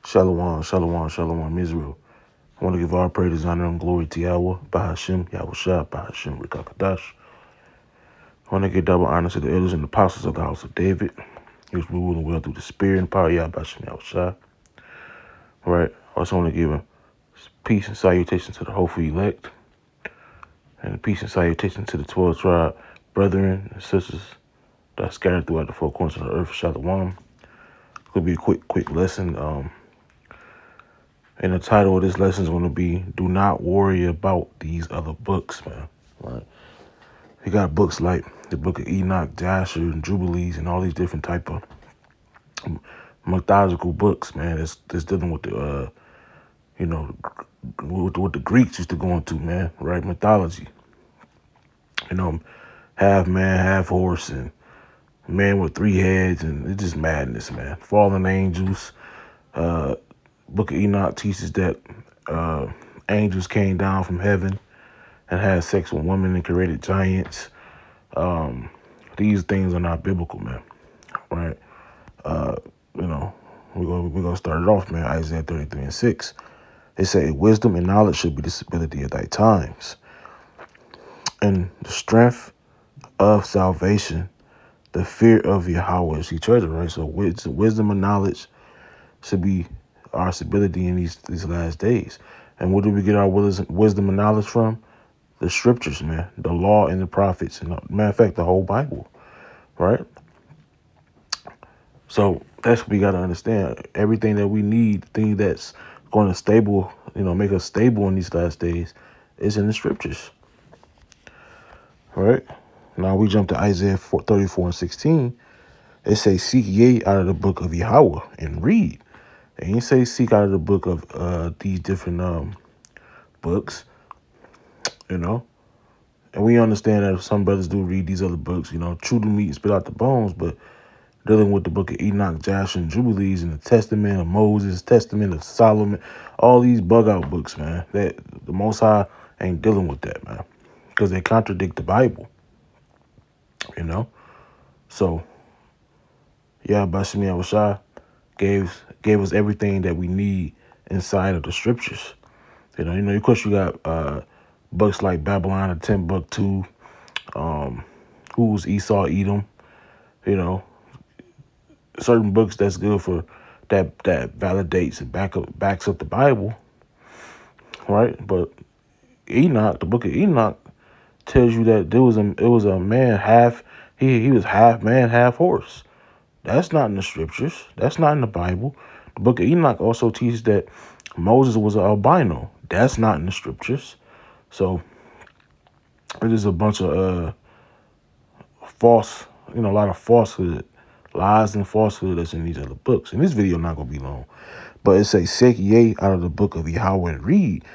Shalom, shalom, shalom, Israel. I want to give all praise, honor, and glory to Yahweh, Bahashim, Yahweh Shah, Bahashim, Rikakadash. I want to give double honor to the elders and apostles of the house of David, who's ruled and well through the spirit and power of Yahweh, Bahashim, Yahweh Shah. All right. I also want to give a peace and salutation to the hopeful elect, and peace and salutation to the 12 tribe brethren and sisters that are scattered throughout the four corners of the earth. Shalom. It's going to be a quick lesson. And the title of this lesson is going to be "Do Not Worry About These Other Books," man. Right? You got books like the Book of Enoch, Jasher, and Jubilees, and all these different type of mythological books, man. That's dealing with the, what the Greeks used to go into, man. Right? Mythology. Half man, half horse, and man with three heads, and it's just madness, man. Fallen angels. Book of Enoch teaches that angels came down from heaven and had sex with women and created giants. These things are not biblical, man. Right? Uh, you know, we're gonna start it off, man. Isaiah 33:6. It say, "Wisdom and knowledge should be the stability of thy times, and the strength of salvation, the fear of Yahweh is your treasure." Right? So wisdom and knowledge should be our stability in these last days. And where do we get our wisdom and knowledge from? The scriptures, man. The law and the prophets. And matter of fact, the whole Bible. Right? So that's what we got to understand. Everything that we need, thing that's going to stable, make us stable in these last days, is in the scriptures. Right? Now we jump to Isaiah 34:16. It says, "Seek ye out of the book of Yahweh and read." And you say seek out of the book of these different books, And we understand that some brothers do read these other books, chew the meat and spit out the bones, but dealing with the book of Enoch, Jasher, and Jubilees, and the Testament of Moses, Testament of Solomon, all these bug out books, man, that the Most High ain't dealing with that, man, because they contradict the Bible, So, yeah, Bashim Yahushua gave us everything that we need inside of the scriptures. Of course, you got books like Babylon and Timbuktu, Who's Esau, Edom, certain books that's good for that validates and backs up the Bible, right? But Enoch, the book of Enoch, tells you that it was a man he was half man, half horse. That's not in the scriptures. That's not in the Bible. The book of Enoch also teaches that Moses was an albino. That's not in the scriptures. So it is a bunch of false, a lot of falsehood, lies and falsehood that's in these other books. And this video not gonna be long, but it says, "Seek ye out of the book of Yahweh and read."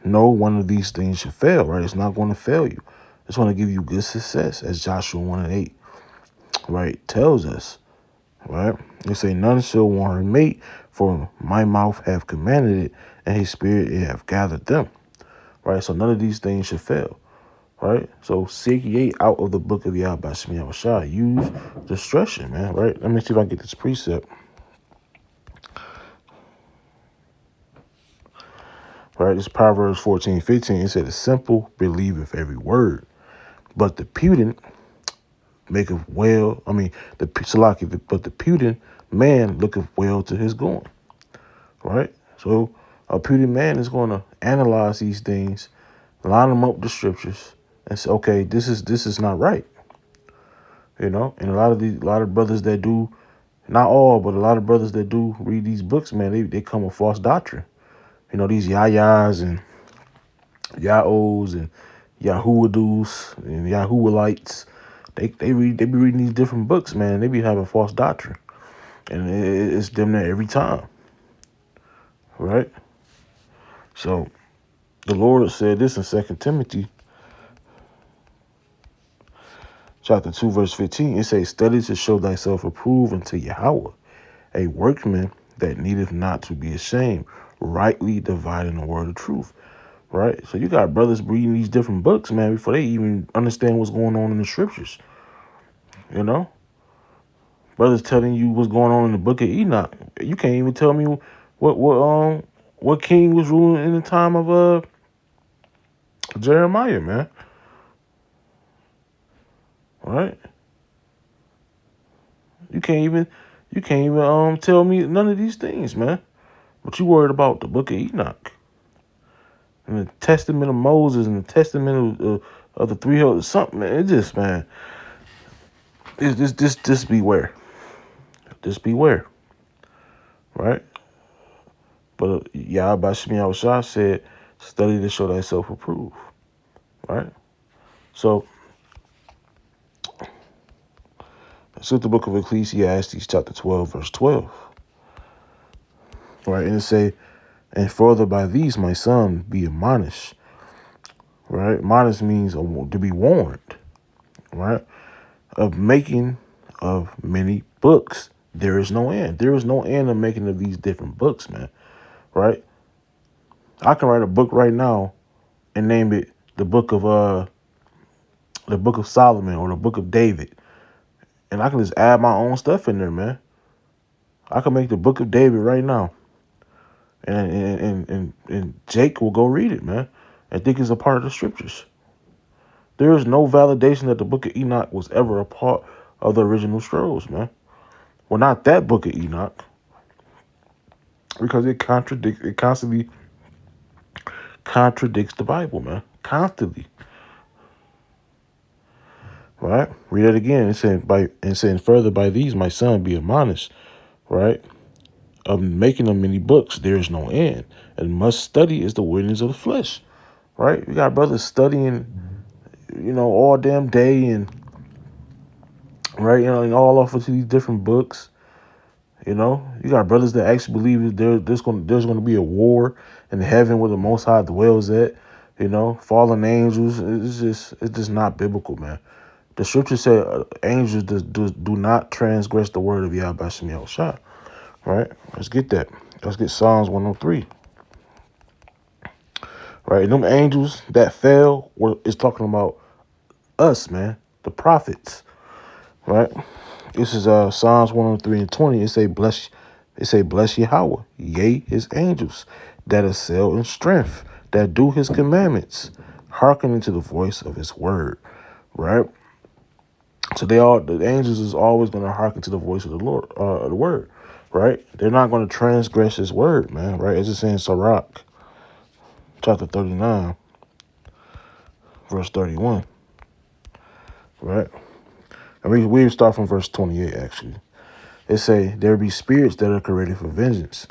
No one of these things should fail, right? It's not going to fail you. It's going to give you good success, as Joshua 1:8, right, tells us, right? It say, "None shall want her mate, for my mouth have commanded it, and his spirit it have gathered them." Right? So none of these things should fail. Right? So seek ye out of the book of Yahweh by Shemi Shah. Use discretion, man. Right? Let me see if I can get this precept. Right? This Proverbs 14:15. It said, "The simple believeth every word, but the prudent maketh well." But the prudent man looketh well to his going. Right? So a prudent man is going to analyze these things, line them up with the scriptures, and say, okay, this is not right. And a lot of brothers that do, not all, but a lot of brothers that do read these books, man, they come with false doctrine. These Yahya's and Yahos and Yahuadus and Yahualites, they be reading these different books, man. They be having false doctrine, and it's them there every time, right? So the Lord said this in 2 Timothy chapter 2, verse 15. It says, "Study to show thyself approved unto Yahweh, a workman that needeth not to be ashamed, rightly dividing the word of truth." Right? So you got brothers reading these different books, man, before they even understand what's going on in the scriptures. But Brothers telling you what's going on in the book of Enoch. You can't even tell me what king was ruling in the time of Jeremiah, man. Right? You can't even tell me none of these things, man. But you worried about the book of Enoch and the testament of Moses and the testament of the 300 something, man. It just, man, just beware. Just beware. Right? But Yahweh Shemi Shah said, study to show thyself approved. Right? So, let's look at the book of Ecclesiastes, chapter 12, verse 12. Right? And it say, and further by these, my son, be admonished. Right? Admonished means to be warned. Right? Of making of many books. There is no end. There is no end of making of these different books, man. Right? I can write a book right now and name it the book of Solomon or the book of David. And I can just add my own stuff in there, man. I can make the book of David right now. And Jake will go read it, man, and think it's a part of the scriptures. There is no validation that the book of Enoch was ever a part of the original scrolls, man. Well, not that book of Enoch, because it constantly contradicts the Bible, man. Constantly. Right? Read it again. It said further by these, my son, be admonished. Right? Of making of many books, there is no end. And much study is the weakness of the flesh. Right? We got brothers studying, all damn day and right, and all off of these different books. You got brothers that actually believe that there's going to be a war in heaven where the Most High dwells at. Fallen angels. It's just not biblical, man. The scripture said angels do not transgress the word of Yahweh Shemi Shah. Right? Let's get that. Let's get Psalms 103. Right? And them angels that fell is talking about us, man. The prophets. Right? This is Psalms 103 and 20. It say bless Yahweh, yea, his angels, that excel in strength, that do his commandments, hearkening to the voice of his word. Right? So the angels is always going to hearken to the voice of the Lord, the word. Right? They're not going to transgress his word, man. Right? It's just saying Sirach, chapter 39, verse 31. Right? And we start from verse 28, actually. It say, there be spirits that are created for vengeance,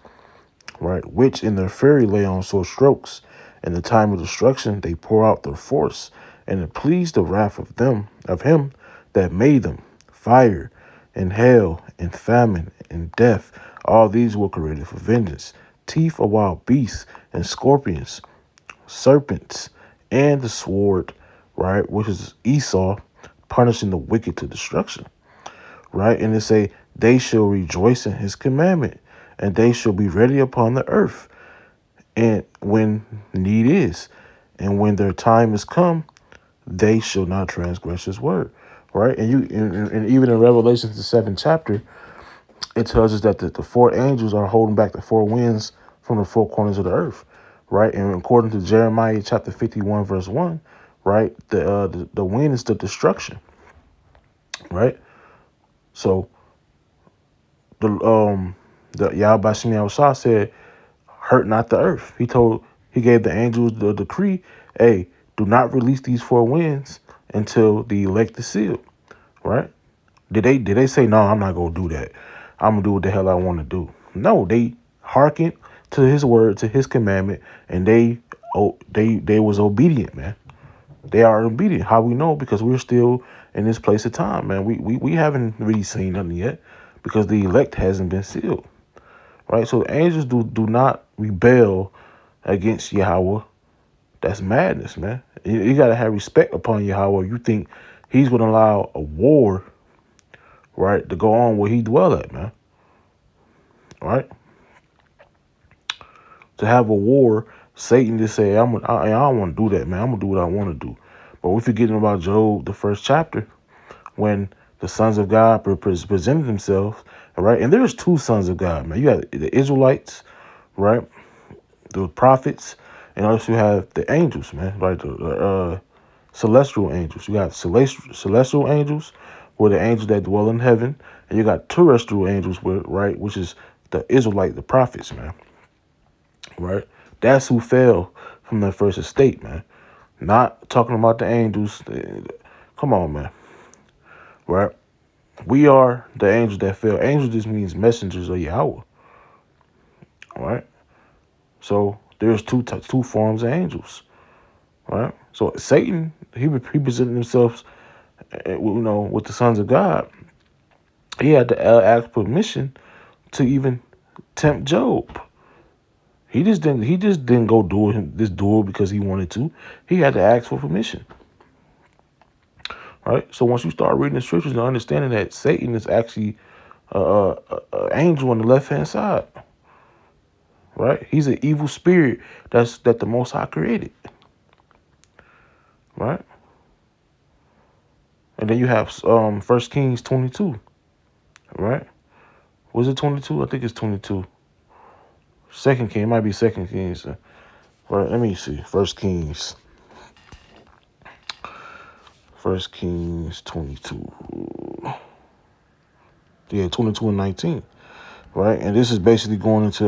right? Which in their fury lay on sore strokes. In the time of destruction, they pour out their force, and it pleased the wrath of him that made them. Fire and hail and famine and death, all these were created for vengeance. Teeth of wild beasts and scorpions, serpents, and the sword, right? Which is Esau, punishing the wicked to destruction. Right? And it say, they shall rejoice in his commandment, and they shall be ready upon the earth. And when need is, and when their time is come, they shall not transgress his word. Right? And even in Revelation, the 7th chapter, it tells us that the four angels are holding back the four winds from the four corners of the earth. Right? And according to Jeremiah chapter 51, verse 1, right, the wind is the destruction. Right? So the Yahweh Shemi Shah said, hurt not the earth. He gave the angels the decree, hey, do not release these four winds until the elect is sealed. Right? Did they say, no, I'm not gonna do that. I'm gonna do what the hell I want to do. No, they hearkened to his word, to his commandment, and they was obedient, man. They are obedient. How we know? Because we're still in this place of time, man. We haven't really seen nothing yet because the elect hasn't been sealed. Right? So the angels do not rebel against Yahweh. That's madness, man. You got to have respect upon Yahweh. You think he's going to allow a war, right, to go on where he dwell at, man. Right? To have a war, Satan just say, I don't want to do that, man. I'm going to do what I want to do. But we're forgetting about Job, the 1st chapter, when the sons of God presented themselves, right? And there's two sons of God, man. You got the Israelites, right? The prophets, and also you have the angels, man, right? The celestial angels. You got celestial angels, where the angels that dwell in heaven, and you got terrestrial angels, right, which is the Israelite, the prophets, man, right? That's who fell from the first estate, man. Not talking about the angels. Come on, man, right? We are the angels that fell. Angel just means messengers of Yahweh, all right? So there's two forms of angels, right? So Satan, he presented himself, with the sons of God. He had to ask permission to even tempt Job. He just didn't go do it because he wanted to. He had to ask for permission. Right? So once you start reading the scriptures and understanding that Satan is actually an angel on the left hand side, right? He's an evil spirit that the Most High created, right? And then you have 1 Kings 22, right? Was it 22? I think it's 22. Second King, it might be Second Kings. Right, let me see. First Kings 22. Yeah, 22 and 19. Right? And this is basically going into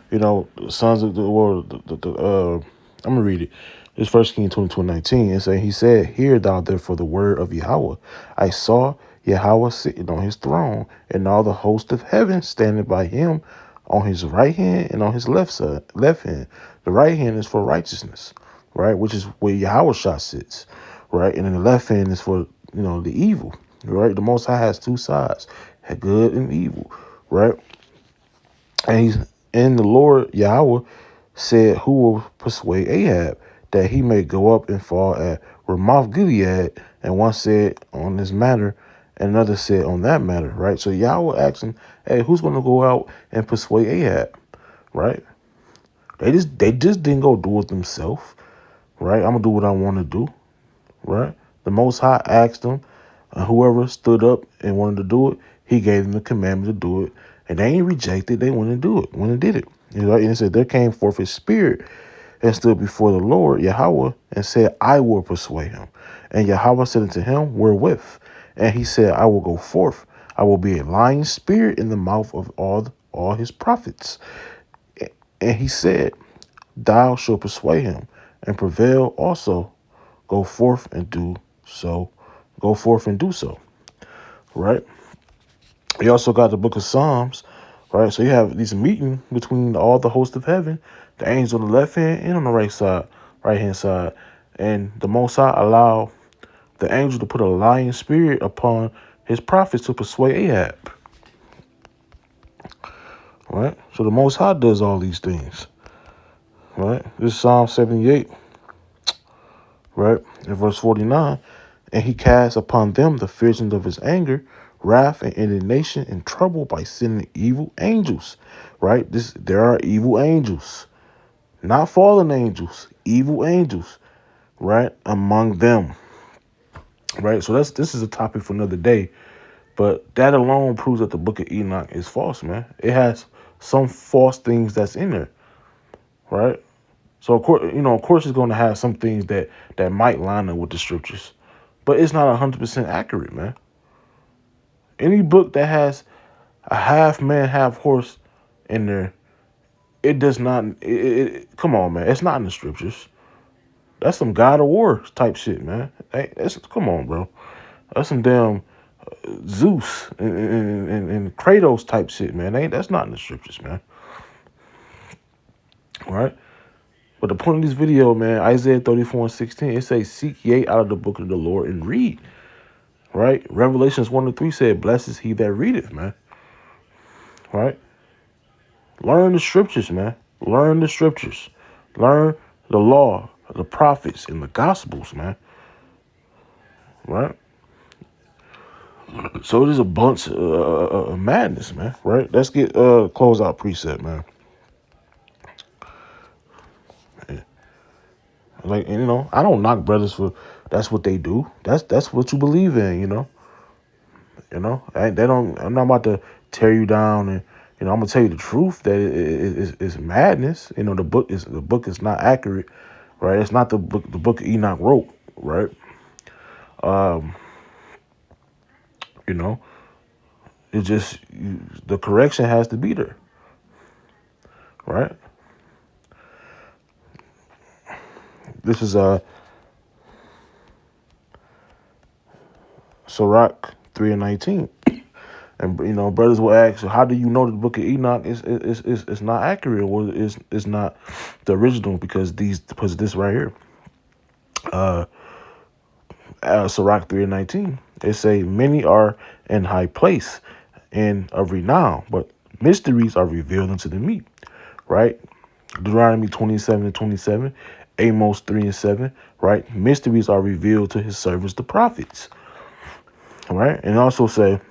the sons of the world. I'm gonna read it. This First Kings 22 and 19. It say, he said, "Hear thou therefore the word of Yahweh. I saw Yahweh sitting on his throne, and all the host of heaven standing by him on his right hand and on his left hand. The right hand is for righteousness, right? Which is where Yahweh sits, right? And then the left hand is for the evil, right? The Most High has two sides, good and evil, right? And the Lord Yahweh said, who will persuade Ahab that he may go up and fall at Ramoth Gilead? And one said on this matter, and another said on that matter, right? So Yahweh asked him, hey, who's going to go out and persuade Ahab, right? They just didn't go do it themselves, right? I'm going to do what I want to do, right? The Most High asked them, whoever stood up and wanted to do it, he gave them the commandment to do it. And they ain't rejected. They went and did it. And it said, there came forth his spirit and stood before the Lord Yahweh and said, I will persuade him. And Yahweh said unto him, wherewith? And he said, I will go forth. I will be a lying spirit in the mouth of all his prophets. And he said, thou shalt persuade him and prevail also. Go forth and do so. Go forth and do so. Right? You also got the book of Psalms, right? So you have this meeting between all the hosts of heaven, the angels on the left hand and on the right hand side. And the Most High allow the angel to put a lying spirit upon his prophets to persuade Ahab. Right? So the Most High does all these things. Right? This is Psalm 78. Right? In verse 49. And he cast upon them the visions of his anger, wrath and indignation and trouble by sending evil angels, right? There are evil angels, not fallen angels, evil angels, right? Among them, right? So this is a topic for another day, but that alone proves that the book of Enoch is false, man. It has some false things that's in there, right? So of course, it's going to have some things that might line up with the scriptures, but it's not 100% accurate, man. Any book that has a half man, half horse in there, it does not. Come on, man. It's not in the scriptures. That's some God of War type shit, man. Come on, bro. That's some damn Zeus and Kratos type shit, man. That's not in the scriptures, man. All right. But the point of this video, man, Isaiah 34 and 16, it says, seek ye out of the book of the Lord and read. Right? Revelations 1 and 3 said, blessed is he that readeth, man. Right? Learn the scriptures, man. Learn the scriptures. Learn the law, the prophets, and the gospels, man. Right? So it is a bunch of madness, man. Right? Let's get close out precept, man. Like, I don't knock brothers for That's what they do. That's what you believe in, you know. They don't. I'm not about to tear you down, and I'm gonna tell you the truth that it's madness. The book is not accurate, right? It's not the book Enoch wrote, right? Um, you know, it just the correction has to be there, right? This is Sirach 3:19. And brothers will ask, how do you know that the book of Enoch is not accurate or is not the original? Because this right here, uh, Sirach 3:19, it say many are in high place and of renown, but mysteries are revealed unto the meek. Right, Deuteronomy 27:27, Amos 3:7. Right, mysteries are revealed to his servants the prophets. Right, and also say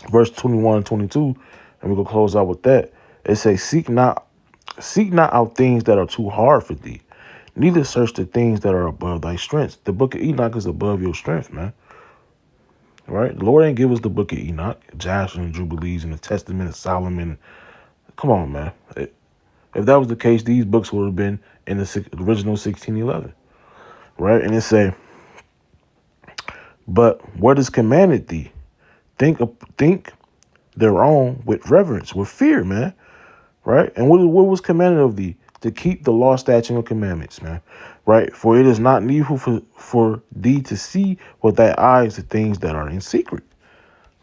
verse 21 and 22, and we're gonna close out with that. It says, seek not out things that are too hard for thee, neither search the things that are above thy strength. The book of Enoch is above your strength, man. Right? The Lord ain't give us the book of Enoch, Joshua and Jubilees, and the Testament of Solomon. Come on, man. If that was the case, these books would have been in the original 1611. Right? And it say, but what is commanded thee? Think thereon with reverence, with fear, man. Right? And what was commanded of thee? To keep the law, statutes, and commandments, man. Right? For it is not needful for thee to see with thy eyes the things that are in secret.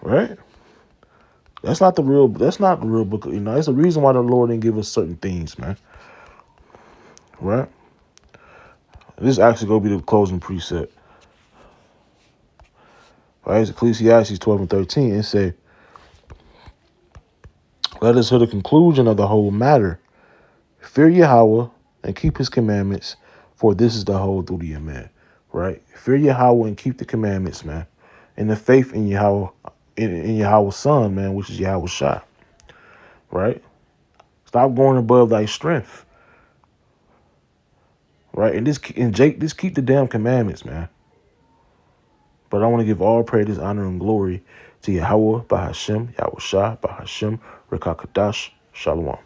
Right? That's not the real book. It's the reason why the Lord didn't give us certain things, man. Right? This is actually gonna be the closing precept. Right? It's Ecclesiastes 12:13. It say, let us hear the conclusion of the whole matter. Fear Yahweh and keep his commandments, for this is the whole duty of man. Right? Fear Yahweh and keep the commandments, man. And the faith in Yahweh, in Yahweh's son, man, which is Yahweh Shah. Right? Stop going above thy strength. Right? And Jake, just keep the damn commandments, man. But I want to give all praise, honor, and glory to Yahweh, Bahashem, Yahweh Shah, Bahashem, Rekakadash, Shalom.